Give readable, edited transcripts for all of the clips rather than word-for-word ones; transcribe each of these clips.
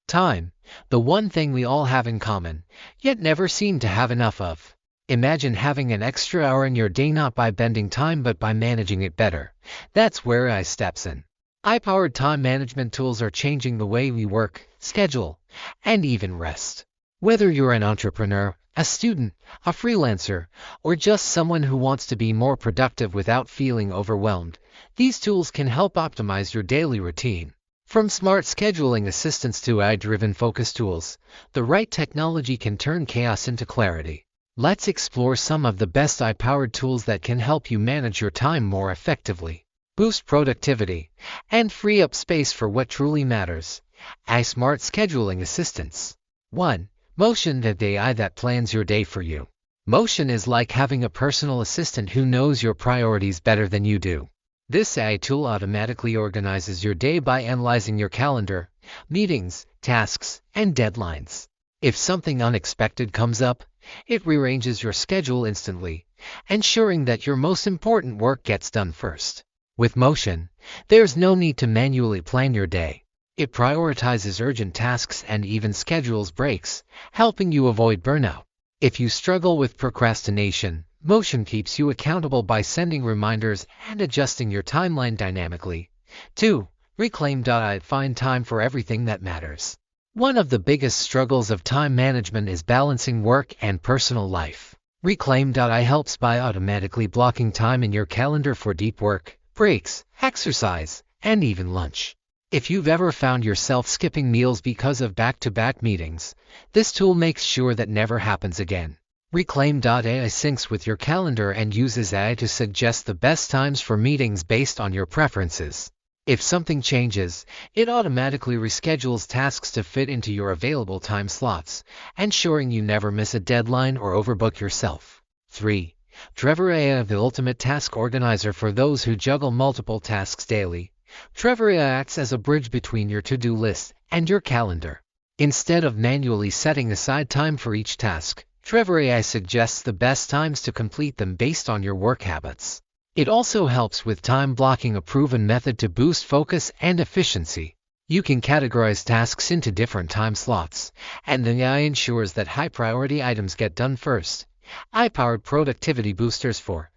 Time, the one thing we all have in common, yet never seem to have enough of. Imagine having an extra hour in your day not by bending time but by managing it better. That's where AI steps in. AI-powered time management tools are changing the way we work, schedule, and even rest. Whether you're an entrepreneur, a student, a freelancer, or just someone who wants to be more productive without feeling overwhelmed, these tools can help optimize your daily routine. From smart scheduling assistants to AI-driven focus tools, the right technology can turn chaos into clarity. Let's explore some of the best AI-powered tools that can help you manage your time more effectively, boost productivity, and free up space for what truly matters. AI Smart Scheduling Assistants. 1. Motion, the AI that plans your day for you. Motion is like having a personal assistant who knows your priorities better than you do. This AI tool automatically organizes your day by analyzing your calendar, meetings, tasks, and deadlines. If something unexpected comes up, it rearranges your schedule instantly, ensuring that your most important work gets done first. With Motion, there's no need to manually plan your day. It prioritizes urgent tasks and even schedules breaks, helping you avoid burnout. If you struggle with procrastination, Motion keeps you accountable by sending reminders and adjusting your timeline dynamically. 2. Reclaim.ai. Find time for everything that matters. One of the biggest struggles of time management is balancing work and personal life. Reclaim.ai helps by automatically blocking time in your calendar for deep work, breaks, exercise, and even lunch. If you've ever found yourself skipping meals because of back-to-back meetings, this tool makes sure that never happens again. Reclaim.ai syncs with your calendar and uses AI to suggest the best times for meetings based on your preferences. If something changes, it automatically reschedules tasks to fit into your available time slots, ensuring you never miss a deadline or overbook yourself. 3. Trevor AI, the ultimate task organizer for those who juggle multiple tasks daily. Trevor AI acts as a bridge between your to-do list and your calendar. Instead of manually setting aside time for each task, Trevor AI suggests the best times to complete them based on your work habits. It also helps with time blocking, a proven method to boost focus and efficiency. You can categorize tasks into different time slots, and the AI ensures that high-priority items get done first. AI-powered productivity boosters. 4.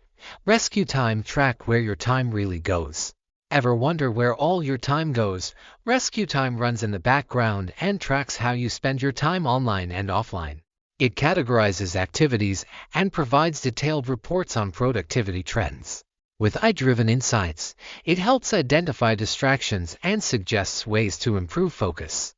Rescue Time. Track where your time really goes. Ever wonder where all your time goes? Rescue Time runs in the background and tracks how you spend your time online and offline. It categorizes activities and provides detailed reports on productivity trends. With AI-driven insights, it helps identify distractions and suggests ways to improve focus.